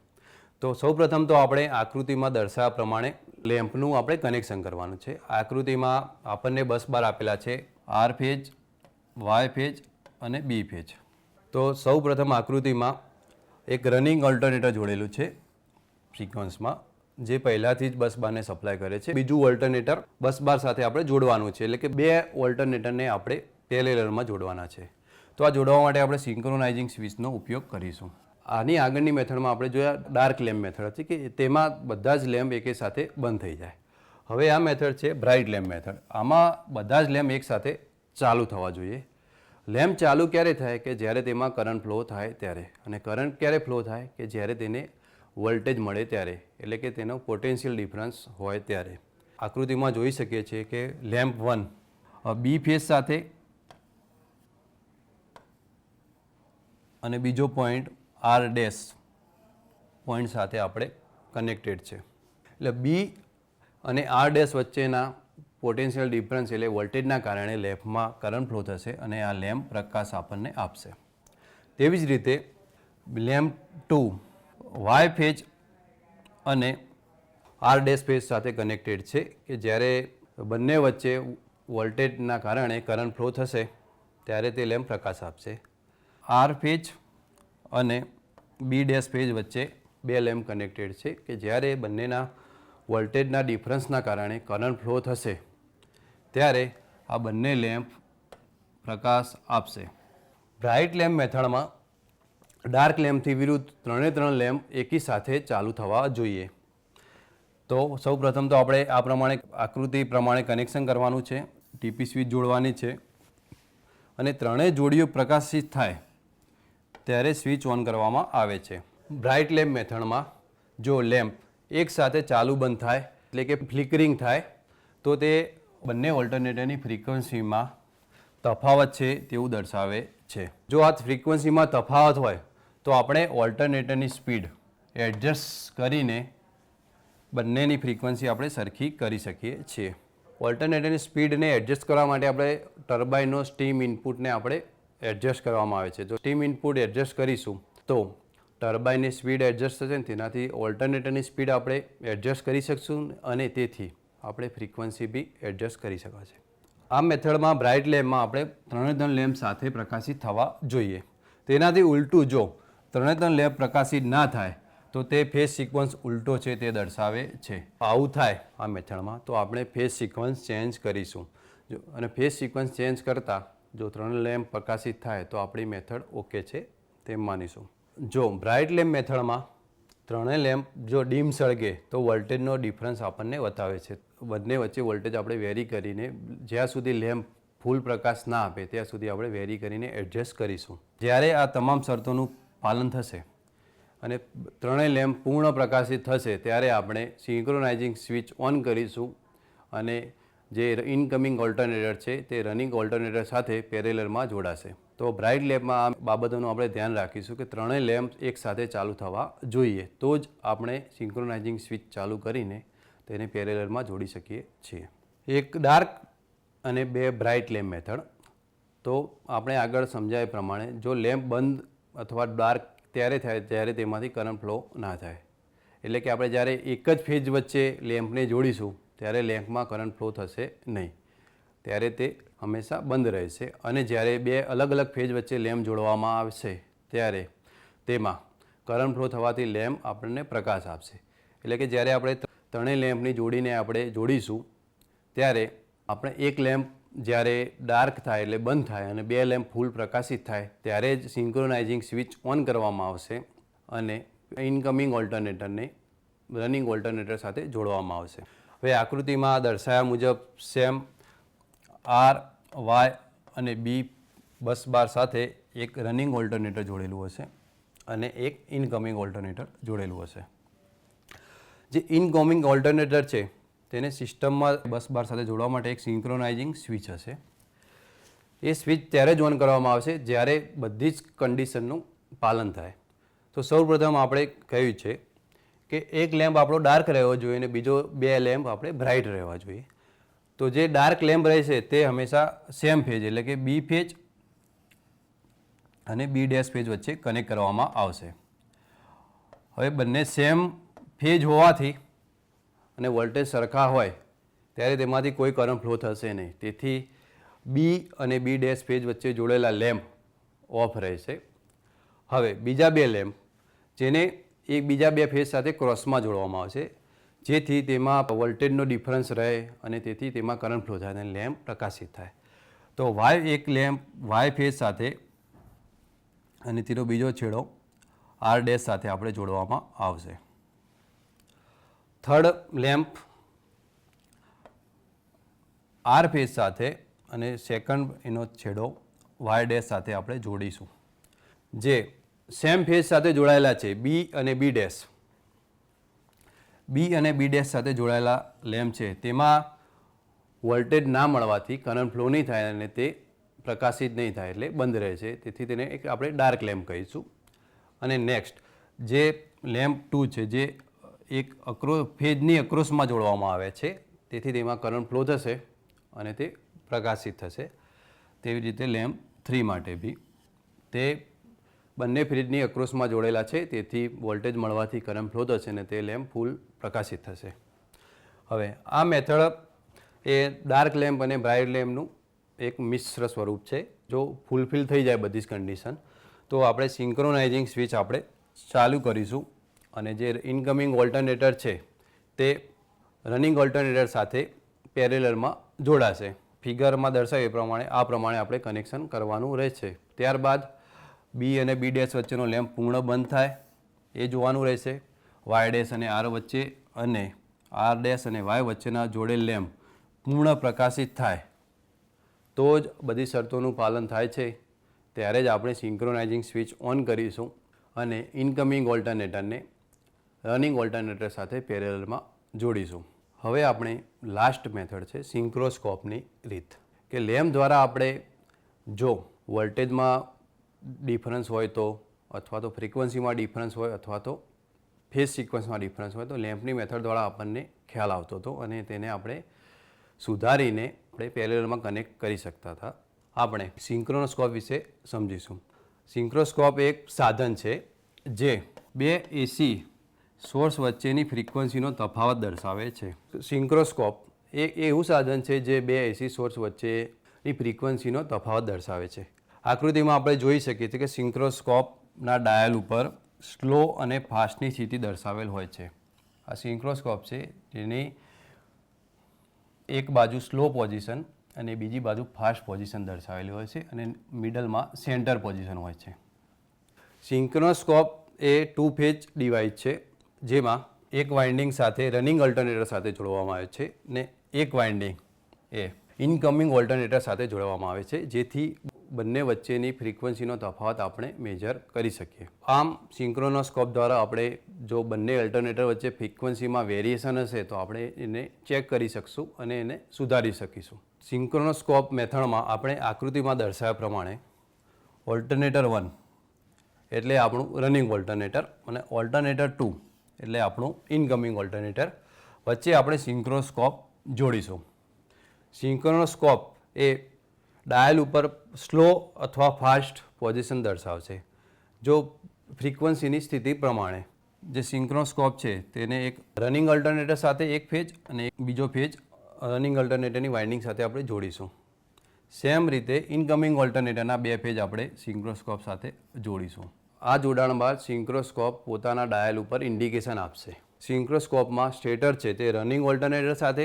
તો સૌપ્રથમ તો આપણે આકૃતિમાં દર્શાવ્યા પ્રમાણે લેમ્પનું આપણે કનેક્શન કરવાનું છે. આકૃતિમાં આપણને બસ બાર આપેલા છે આર ફેજ, વાય ફેજ અને બી ફેજ. તો સૌપ્રથમ આકૃતિમાં એક રનિંગ ઓલ્ટરનેટર જોડેલું છે સિક્વન્સમાં, જે પહેલાંથી જ બસ બારને સપ્લાય કરે છે. બીજું ઓલ્ટરનેટર બસ બાર સાથે આપણે જોડવાનું છે, એટલે કે બે ઓલ્ટરનેટરને આપણે પેરેલલમાં જોડવાના છે. તો આ જોડવા માટે આપણે સિંક્રોનાઇઝિંગ સ્વિચનો ઉપયોગ કરીશું. આની આગળની મેથડમાં આપણે જોયા ડાર્ક લેમ્પ મેથડ હતી કે તેમાં બધા જ લેમ્પ એકે સાથે બંધ થઈ જાય. હવે આ મેથડ છે બ્રાઇટ લેમ્પ મેથડ. આમાં બધા જ લેમ્પ એક સાથે ચાલુ થવા જોઈએ. લેમ્પ ચાલુ ક્યારે થાય કે જ્યારે તેમાં કરંટ ફ્લો થાય ત્યારે, અને કરંટ ક્યારે ફ્લો થાય કે જ્યારે તેને વોલ્ટેજ મળે ત્યારે, એટલે કે તેનો પોટેન્શિયલ ડિફરન્સ હોય ત્યારે. આકૃતિમાં જોઈ શકીએ છીએ કે લેમ્પ 1 બી ફેઝ સાથે અને બીજો પોઈન્ટ આર ડેશ પોઈન્ટ સાથે આપણે કનેક્ટેડ છે. એટલે બી અને આર ડેશ વચ્ચેના પોટેન્શિયલ ડિફરન્સ એટલે વોલ્ટેજના કારણે લેમ્પમાં કરંટ ફ્લો થશે અને આ લેમ્પ પ્રકાશ આપણને આપશે. તેવી જ રીતે લેમ્પ 2 વાય ફેજ અને આર ડેશ ફેજ સાથે કનેક્ટેડ છે કે જ્યારે બંને વચ્ચે વોલ્ટેજના કારણે કરંટ ફ્લો થશે ત્યારે તે લેમ્પ પ્રકાશ આપશે. આર ફેજ અને બી ડેશ ફેજ વચ્ચે બે લેમ્પ કનેક્ટેડ છે કે જ્યારે બંનેના વોલ્ટેજના ડિફરન્સના કારણે કરંટ ફ્લો થશે ત્યારે આ બંને લેમ્પ પ્રકાશ આપશે. બ્રાઇટ લેમ્પ મેથડમાં ડાર્ક લેમ્પથી વિરુદ્ધ ત્રણ લેમ્પ એકી સાથે ચાલુ થવા જોઈએ. તો સૌ પ્રથમ તો આપણે આ પ્રમાણે આકૃતિ પ્રમાણે કનેક્શન કરવાનું છે, ટીપી સ્વિચ જોડવાની છે અને ત્રણેય જોડીઓ પ્રકાશિત થાય ત્યારે સ્વિચ ઓન કરવામાં આવે છે. બ્રાઇટ લેમ્પ મેથડમાં જો લેમ્પ એક સાથે ચાલુ બંધ થાય એટલે કે ફ્લિકરિંગ થાય તો તે બંને ઓલ્ટરનેટરની ફ્રીક્વન્સીમાં તફાવત છે તેવું દર્શાવે છે. જો આ ફ્રીક્વન્સીમાં તફાવત હોય તો આપણે ઓલ્ટરનેટરની સ્પીડ એડજસ્ટ કરીને બંનેની ફ્રીક્વન્સી આપણે સરખી કરી શકીએ છીએ. ઓલ્ટરનેટરની સ્પીડને એડજસ્ટ કરવા માટે આપણે ટર્બાઇનનો સ્ટીમ ઇનપુટને આપણે એડજસ્ટ કરવામાં આવે છે. જો સ્ટીમ ઇનપુટ એડજસ્ટ કરીશું તો ટર્બાઇનની સ્પીડ એડજસ્ટ થશે ને તેનાથી ઓલ્ટરનેટરની સ્પીડ આપણે એડજસ્ટ કરી શકશું અને તેથી આપણે ફ્રીક્વન્સી બી એડજસ્ટ કરી શકાશે. આ મેથડમાં બ્રાઇટ લેમ્પમાં આપણે ત્રણ લેમ્પ સાથે પ્રકાશિત થવા જોઈએ. તેનાથી ઉલટું જો ત્રણ લેમ્પ પ્રકાશિત ના થાય તો તે ફેઝ સિક્વન્સ ઉલટો છે તે દર્શાવે છે. આવું થાય આ મેથડમાં તો આપણે ફેઝ સિક્વન્સ ચેન્જ કરીશું અને ફેઝ સિક્વન્સ ચેન્જ કરતાં જો ત્રણ લેમ્પ પ્રકાશિત થાય તો આપણી મેથડ ઓકે છે તેમ માનીશું. જો બ્રાઇટ લેમ્પ મેથડમાં ત્રણેય લેમ્પ જો ડીમ સળગે તો વોલ્ટેજનો ડિફરન્સ આપણને બતાવે છે. બંને વચ્ચે વોલ્ટેજ આપણે વેરી કરીને જ્યાં સુધી લેમ્પ ફૂલ પ્રકાશ ના આપે ત્યાં સુધી આપણે વેરી કરીને એડજસ્ટ કરીશું. જ્યારે આ તમામ શરતોનું પાલન થશે અને ત્રણેય લેમ્પ પૂર્ણ પ્રકાશિત થશે ત્યારે આપણે સિંક્રોનાઇઝિંગ સ્વિચ ઓન કરીશું અને જે ઇનકમિંગ ઓલ્ટરનેટર છે તે રનિંગ ઓલ્ટરનેટર સાથે પેરેલરમાં જોડાશે. તો બ્રાઇટ લેમ્પમાં આ બાબતોનું આપણે ધ્યાન રાખીશું કે ત્રણેય લેમ્પ એકસાથે ચાલુ થવા જોઈએ તો જ આપણે સિંક્રોનાઇઝિંગ સ્વિચ ચાલુ કરીને તેને પેરેલરમાં જોડી શકીએ છીએ. એક ડાર્ક અને બે બ્રાઇટ લેમ્પ મેથડ. તો આપણે આગળ સમજાય પ્રમાણે જો લેમ્પ બંધ અથવા ડાર્ક ત્યારે થાય જ્યારે તેમાંથી કરંટ ફ્લો ના થાય. એટલે કે આપણે જ્યારે એક જ ફેજ વચ્ચે લેમ્પને જોડીશું ત્યારે લેમ્પમાં કરંટ ફ્લો થશે નહીં, ત્યારે તે હંમેશા બંધ રહેશે. અને જ્યારે બે અલગ અલગ ફેજ વચ્ચે લેમ્પ જોડવામાં આવશે ત્યારે તેમાં કરંટ ફ્લો થવાથી લેમ્પ આપણને પ્રકાશ આપશે. એટલે કે જ્યારે આપણે ત્રણેય લેમ્પની જોડીને આપણે જોડીશું ત્યારે આપણે એક લેમ્પ જ્યારે ડાર્ક થાય એટલે બંધ થાય અને બે લેમ્પ ફૂલ પ્રકાશિત થાય ત્યારે જ સિંક્રોનાઇઝિંગ સ્વિચ ઓન કરવામાં આવશે અને ઇનકમિંગ ઓલ્ટરનેટરને રનિંગ ઓલ્ટરનેટર સાથે જોડવામાં આવશે. હવે આકૃતિમાં દર્શાવ્યા મુજબ સેમ આર, વાય અને બી બસ બાર સાથે એક રનિંગ ઓલ્ટરનેટર જોડેલું હશે અને એક ઇનકમિંગ ઓલ્ટરનેટર જોડેલું હશે. જે ઇનકમિંગ ઓલ્ટરનેટર છે તેને સિસ્ટમમાં બસ બાર સાથે જોડવા માટે એક સિંક્રોનાઇઝિંગ સ્વિચ હશે. એ સ્વિચ ત્યારે જ ઓન કરવામાં આવશે જ્યારે બધી જ કન્ડિશનનું પાલન થાય. તો સૌપ્રથમ આપણે કહ્યું છે કે એક લેમ્પ આપણો ડાર્ક રહેવો જોઈએ અને બીજો બે લેમ્પ આપણે બ્રાઇટ રહેવા જોઈએ. તો જે ડાર્ક લેમ્પ રહેશે તે હંમેશા સેમ ફેજ એટલે કે બી ફેજ અને બી ડેશ ફેજ વચ્ચે કનેક્ટ કરવામાં આવશે. હવે બંને સેમ ફેજ હોવાથી અને વોલ્ટેજ સરખા હોય ત્યારે તેમાંથી કોઈ કરંટ ફ્લો થશે નહીં. તેથી બી અને બી ડેશ ફેજ વચ્ચે જોડેલા લેમ્પ ઓફ રહેશે. હવે બીજા બે લેમ્પ જેને બીજા બે ફેજ સાથે ક્રોસમાં જોડવામાં આવશે જેથી તેમાં વોલ્ટેજનો ડિફરન્સ રહે અને તેથી તેમાં કરંટ ફ્લો થાય અને લેમ્પ પ્રકાશિત થાય. તો વાય એક લેમ્પ વાય ફેજ સાથે અને તેનો બીજો છેડો આર ડેશ સાથે આપણે જોડવામાં આવશે. થર્ડ લેમ્પ આર ફેજ સાથે અને સેકન્ડ એનો છેડો વાય ડેશ સાથે આપણે જોડીશું. જે સેમ ફેજ સાથે જોડાયેલા છે બી અને બી ડેશ. બી અને બી ડેશ સાથે જોડાયેલા લેમ્પ છે તેમાં વોલ્ટેજ ના મળવાથી કરંટ ફ્લો નહીં થાય અને તે પ્રકાશિત નહીં થાય એટલે બંધ રહે છે. તેથી તેને એક આપણે ડાર્ક લેમ્પ કહીશું. અને નેક્સ્ટ જે લેમ્પ 2 છે જે એક ફેજની અક્રોસમાં જોડવામાં આવે છે, તેથી તેમાં કરંટ ફ્લો થશે અને તે પ્રકાશિત થશે. તેવી રીતે લેમ્પ 3 માટે બી તે બંને ફેજની અક્રોસમાં જોડેલા છે, તેથી વોલ્ટેજ મળવાથી કરંટ ફ્લો થશે અને તે લેમ્પ ફૂલ પ્રકાશિત થશે. હવે આ મેથડ એ ડાર્ક લેમ્પ અને બ્રાઇટ લેમ્પનું એક મિશ્ર સ્વરૂપ છે. જો ફૂલફિલ થઈ જાય બધી જ કન્ડિશન તો આપણે સિંક્રોનાઇઝિંગ સ્વિચ આપણે ચાલુ કરીશું અને જે ઇનકમિંગ ઓલ્ટરનેટર છે તે રનિંગ ઓલ્ટરનેટર સાથે પેરેલલમાં જોડાશે. ફિગરમાં દર્શાવ્યા પ્રમાણે આ પ્રમાણે આપણે કનેક્શન કરવાનું રહેશે. ત્યારબાદ બી અને બી ડેશ વચ્ચેનો લેમ્પ પૂર્ણ બંધ થાય એ જોવાનું રહેશે. વાય ડેશ અને આર વચ્ચે અને આર ડેશ અને વાય વચ્ચેના જોડેલ લેમ્પ પૂર્ણ પ્રકાશિત થાય તો જ બધી શરતોનું પાલન થાય છે. ત્યારે જ આપણે સિંક્રોનાઇઝિંગ સ્વિચ ઓન કરીશું અને ઇનકમિંગ ઓલ્ટરનેટરને રનિંગ ઓલ્ટરનેટર સાથે પેરેલલમાં જોડીશું. હવે આપણે લાસ્ટ મેથડ છે સિંક્રોસ્કોપની રીત, કે લેમ્પ દ્વારા આપણે જો વોલ્ટેજમાં ડિફરન્સ હોય તો, અથવા તો ફ્રિકવન્સીમાં ડિફરન્સ હોય, અથવા તો ફેઝ સિક્વન્સમાં ડિફરન્સ હોય તો લેમ્પની મેથડ દ્વારા આપણને ખ્યાલ આવતો હતો અને તેને આપણે સુધારીને આપણે પેરેલલમાં કનેક્ટ કરી શકતા હતા. આપણે સિંક્રોનોસ્કોપ વિશે સમજીશું. સિંક્રોસ્કોપ એક સાધન છે જે બે એસી સોર્સ વચ્ચેની ફ્રિકવન્સીનો તફાવત દર્શાવે છે. સિંક્રોસ્કોપ એ એવું સાધન છે જે બે એસી સોર્સ વચ્ચેની ફ્રિકવન્સીનો તફાવત દર્શાવે છે. આકૃતિમાં આપણે જોઈ શકીએ છીએ કે સિંક્રોસ્કોપના ડાયલ ઉપર સ્લો અને ફાસ્ટની સ્થિતિ દર્શાવેલ હોય છે. આ સિંક્રોસ્કોપ છે જેની એક બાજુ સ્લો પોઝિશન અને બીજી બાજુ ફાસ્ટ પોઝિશન દર્શાવેલી હોય છે અને મિડલમાં સેન્ટર પોઝિશન હોય છે. સિંક્રોસ્કોપ એ 2 ફેજ ડિવાઇસ છે જેમાં એક વાઇન્ડિંગ સાથે રનિંગ ઓલ્ટરનેટર સાથે જોડવામાં આવે છે ને એક વાઇન્ડિંગ એ ઇનકમિંગ ઓલ્ટરનેટર સાથે જોડવામાં આવે છે, જેથી બંને વચ્ચેની ફ્રિકવન્સીનો તફાવત આપણે મેજર કરી શકીએ. આમ સિંક્રોનોસ્કોપ દ્વારા આપણે જો બંને ઓલ્ટરનેટર વચ્ચે ફ્રિકવન્સીમાં વેરિએશન હશે તો આપણે એને ચેક કરી શકશું અને એને સુધારી શકીશું. સિંક્રોનોસ્કોપ મેથડમાં આપણે આકૃતિમાં દર્શાવ્યા પ્રમાણે ઓલ્ટરનેટર 1 એટલે આપણું રનિંગ ઓલ્ટરનેટર અને ઓલ્ટરનેટર 2 એટલે આપણું ઇનકમિંગ ઓલ્ટરનેટર વચ્ચે આપણે સિંક્રોસ્કોપ જોડીશું. સિંક્રોનોસ્કોપ એ ડાયલ ઉપર સ્લો અથવા ફાસ્ટ પોઝિશન દર્શાવશે. જો ફ્રિકવન્સીની સ્થિતિ પ્રમાણે જે સિંક્રોસ્કોપ છે તેને એક રનિંગ ઓલ્ટરનેટર સાથે એક ફેજ અને બીજો ફેજ રનિંગ ઓલ્ટરનેટરની વાઇન્ડિંગ સાથે આપણે જોડીશું. સેમ રીતે ઇનકમિંગ ઓલ્ટરનેટરના બે ફેજ આપણે સિંક્રોસ્કોપ સાથે જોડીશું. આ જોડાણ બાદ સિંક્રોસ્કોપ પોતાના ડાયલ ઉપર ઇન્ડિકેશન આપશે. સિંક્રોસ્કોપમાં સ્ટેટર છે તે રનિંગ ઓલ્ટરનેટર સાથે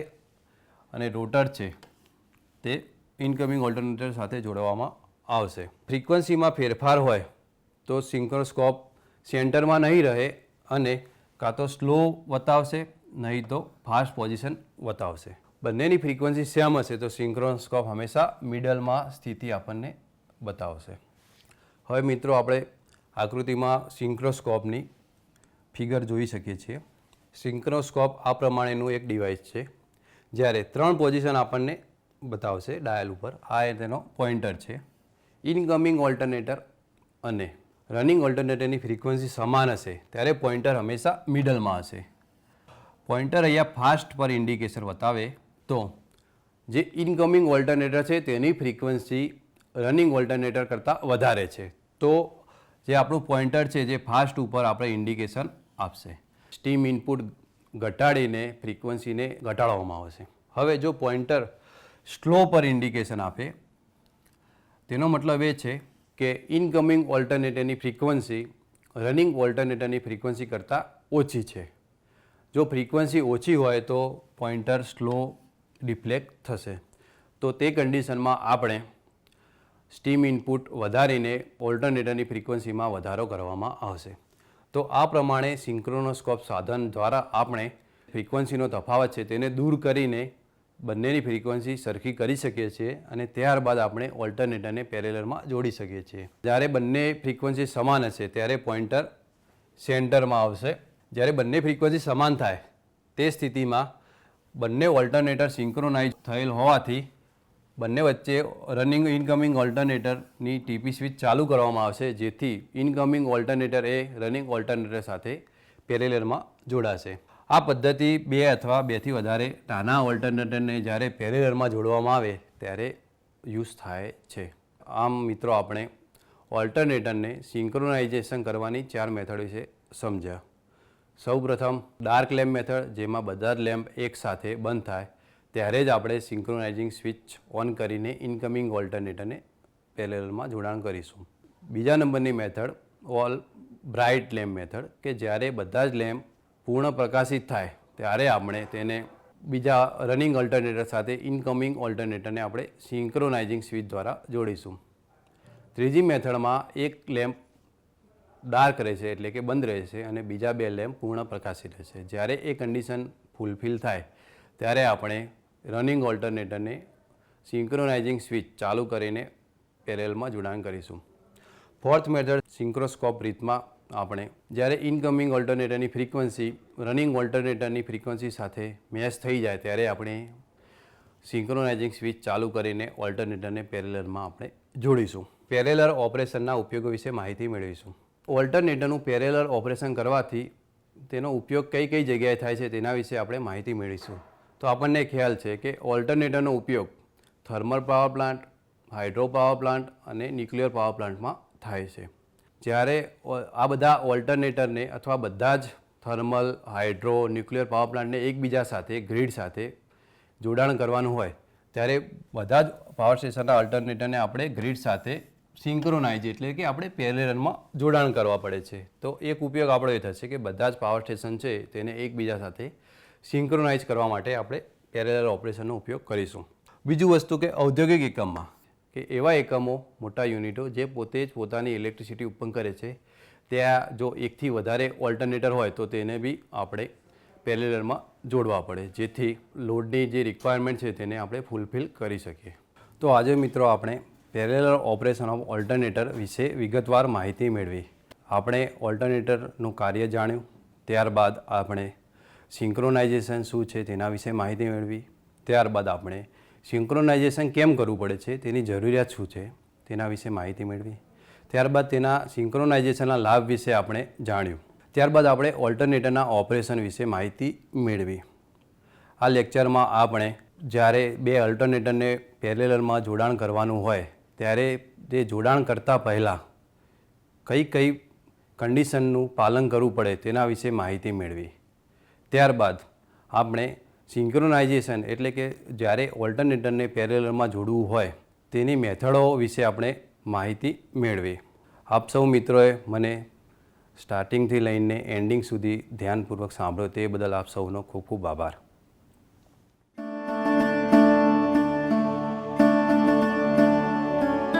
અને રોટર છે તે ઇનકમિંગ ઓલ્ટરનેટર સાથે જોડવામાં આવશે. ફ્રિકવન્સીમાં ફેરફાર હોય તો સિંક્રોસ્કોપ સેન્ટરમાં નહીં રહે અને કાં તો સ્લો બતાવશે નહીં તો ફાસ્ટ પોઝિશન બતાવશે. બંનેની ફ્રિકવન્સી સેમ હશે તો સિંક્રોસ્કોપ હંમેશા મિડલમાં સ્થિતિ આપણને બતાવશે. હવે મિત્રો આપણે આકૃતિમાં સિંક્રોસ્કોપની ફિગર જોઈ શકીએ છીએ. સિંક્રોસ્કોપ આ પ્રમાણેનું એક ડિવાઇસ છે. જ્યારે 3 પોઝિશન આપણને બતાવશે ડાયલ ઉપર. આ તેનો પોઇન્ટર છે. ઇનકમિંગ ઓલ્ટરનેટર અને રનિંગ ઓલ્ટરનેટરની ફ્રિકવન્સી સમાન હશે ત્યારે પોઇન્ટર હંમેશા મિડલમાં હશે. પોઇન્ટર અહીંયા ફાસ્ટ પર ઇન્ડિકેશન બતાવે તો જે ઇનકમિંગ ઓલ્ટરનેટર છે તેની ફ્રિકવન્સી રનિંગ ઓલ્ટરનેટર કરતાં વધારે છે, તો જે આપણું પોઇન્ટર છે જે ફાસ્ટ ઉપર આપણે ઇન્ડિકેશન આપશે. સ્ટીમ ઇનપુટ ઘટાડીને ફ્રિકવન્સીને ઘટાડવામાં આવશે. હવે જો પોઇન્ટર સ્લો પર ઇન્ડિકેશન આપે તેનો મતલબ એ છે કે ઇનકમિંગ ઓલ્ટરનેટરની ફ્રિકવન્સી રનિંગ ઓલ્ટરનેટરની ફ્રિકવન્સી કરતાં ઓછી છે. જો ફ્રિકવન્સી ઓછી હોય તો પોઇન્ટર સ્લો ડિફ્લેક્ટ થશે. તો તે કન્ડિશનમાં આપણે સ્ટીમ ઇનપુટ વધારીને ઓલ્ટરનેટરની ફ્રિકવન્સીમાં વધારો કરવામાં આવશે. તો આ પ્રમાણે સિંક્રોનોસ્કોપ સાધન દ્વારા આપણે ફ્રિકવન્સીનો તફાવત છે તેને દૂર કરીને બંનેની ફ્રિકવન્સી સરખી કરી શકીએ છીએ અને ત્યારબાદ આપણે ઓલ્ટરનેટરને પેરેલલમાં જોડી શકીએ છીએ. જ્યારે બંને ફ્રિકવન્સી સમાન હશે ત્યારે પોઇન્ટર સેન્ટરમાં આવશે. જ્યારે બંને ફ્રિકવન્સી સમાન થાય તે સ્થિતિમાં બંને ઓલ્ટરનેટર સિંક્રોનાઇઝ થયેલ હોવાથી બંને વચ્ચે રનિંગ ઇનકમિંગ ઓલ્ટરનેટરની ટીપી સ્વિચ ચાલુ કરવામાં આવશે, જેથી ઇનકમિંગ ઓલ્ટરનેટર એ રનિંગ ઓલ્ટરનેટર સાથે પેરેલલમાં જોડાશે. આ પદ્ધતિ 2 અથવા 2 થી વધારે નાના ઓલ્ટરનેટરને જ્યારે પેરેલલમાં જોડવામાં આવે ત્યારે યુઝ થાય છે. આમ મિત્રો આપણે ઓલ્ટરનેટરને સિંક્રોનાઇઝેશન કરવાની 4 મેથડ વિશે સમજ્યા. સૌપ્રથમ ડાર્ક લેમ્પ મેથડ, જેમાં બધા જ લેમ્પ એકસાથે બંધ થાય ત્યારે જ આપણે સિંક્રોનાઇઝિંગ સ્વિચ ઓન કરીને ઇનકમિંગ ઓલ્ટરનેટરને પેરેલલમાં જોડાણ કરીશું. બીજા નંબરની method all bright lamp method, કે જ્યારે બધા જ લેમ્પ પૂર્ણ પ્રકાશિત થાય ત્યારે આપણે તેને બીજા રનિંગ ઓલ્ટરનેટર સાથે ઇનકમિંગ ઓલ્ટરનેટરને આપણે સિંક્રોનાઇઝિંગ સ્વિચ દ્વારા જોડીશું. ત્રીજી મેથડમાં એક લેમ્પ ડાર્ક રહેશે એટલે કે બંધ રહેશે અને બીજા 2 લેમ્પ પૂર્ણ પ્રકાશિત રહેશે. જ્યારે એ કન્ડિશન ફૂલફિલ થાય ત્યારે આપણે રનિંગ ઓલ્ટરનેટરને સિંક્રોનાઇઝિંગ સ્વિચ ચાલુ કરીને પેરેલલમાં જોડાણ કરીશું. ફોર્થ મેથડ સિંક્રોસ્કોપ રીતમાં આપણે જ્યારે ઇનકમિંગ ઓલ્ટરનેટરની ફ્રીક્વન્સી રનિંગ ઓલ્ટરનેટરની ફ્રીક્વન્સી સાથે મેચ થઈ જાય ત્યારે આપણે સિંક્રોનાઇઝિંગ સ્વિચ ચાલુ કરીને ઓલ્ટરનેટરને પેરેલલમાં આપણે જોડીશું. પેરેલલ ઓપરેશનના ઉપયોગો વિશે માહિતી મેળવીશું. ઓલ્ટરનેટરનું પેરેલલ ઓપરેશન કરવાથી તેનો ઉપયોગ કઈ કઈ જગ્યાએ થાય છે તેના વિશે આપણે માહિતી મેળવીશું. તો આપણને ખ્યાલ છે કે ઓલ્ટરનેટરનો ઉપયોગ thermal power plant, hydro power plant અને ન્યુક્લિયર પાવર પ્લાન્ટમાં થાય છે. જ્યારે આ બધા ઓલ્ટરનેટરને અથવા બધા જ થર્મલ, હાઇડ્રો, ન્યુક્લિયર પાવર પ્લાન્ટને એકબીજા સાથે ગ્રીડ સાથે જોડાણ કરવાનું હોય ત્યારે બધા જ પાવર સ્ટેશનના ઓલ્ટરનેટરને આપણે ગ્રીડ સાથે સિંક્રોનાઇઝ એટલે કે આપણે પેરેલલમાં જોડાણ કરવા પડે છે. તો એક ઉપયોગ આપણો એ થશે કે બધા જ પાવર સ્ટેશન છે તેને એકબીજા સાથે સિંક્રોનાઇઝ કરવા માટે આપણે પેરેલલ ઓપરેશનનો ઉપયોગ કરીશું. બીજું વસ્તુ કે ઔદ્યોગિક એકમમાં કે એવા એકમો, મોટા યુનિટો જે પોતે જ પોતાની ઇલેક્ટ્રિસિટી ઉત્પન્ન કરે છે, ત્યાં જો એકથી વધારે ઓલ્ટરનેટર હોય તો તેને બી આપણે પેરેલલમાં જોડવા પડે, જેથી લોડની જે રિક્વાયરમેન્ટ છે તેને આપણે ફૂલફિલ કરી શકીએ. તો આજે મિત્રો આપણે પેરેલલ ઓપરેશન ઓફ ઓલ્ટરનેટર વિશે વિગતવાર માહિતી મેળવી. આપણે ઓલ્ટરનેટરનું કાર્ય જાણ્યું, ત્યારબાદ આપણે સિંક્રોનાઇઝેશન શું છે તેના વિશે માહિતી મેળવી, ત્યારબાદ આપણે સિંક્રોનાઇઝેશન કેમ કરવું પડે છે તેની જરૂરિયાત શું છે તેના વિશે માહિતી મેળવી, ત્યારબાદ તેના સિંક્રોનાઇઝેશનના લાભ વિશે આપણે જાણ્યું, ત્યારબાદ આપણે ઓલ્ટરનેટરના ઓપરેશન વિશે માહિતી મેળવી. આ લેક્ચરમાં આપણે જ્યારે 2 ઓલ્ટરનેટરને પેરેલલમાં જોડાણ કરવાનું હોય ત્યારે તે જોડાણ કરતાં પહેલાં કઈ કન્ડિશનનું પાલન કરવું પડે તેના વિશે માહિતી મેળવી. ત્યારબાદ આપણે સિંક્રોનાઇઝેશન એટલે કે જ્યારે ઓલ્ટરનેટરને પેરેલલમાં જોડવું હોય તેની મેથડો વિશે આપણે માહિતી મેળવી. આપ સૌ મિત્રોએ મને સ્ટાર્ટિંગથી લઈને એન્ડિંગ સુધી ધ્યાનપૂર્વક સાંભળ્યો તે બદલ આપ સૌનો ખૂબ ખૂબ આભાર.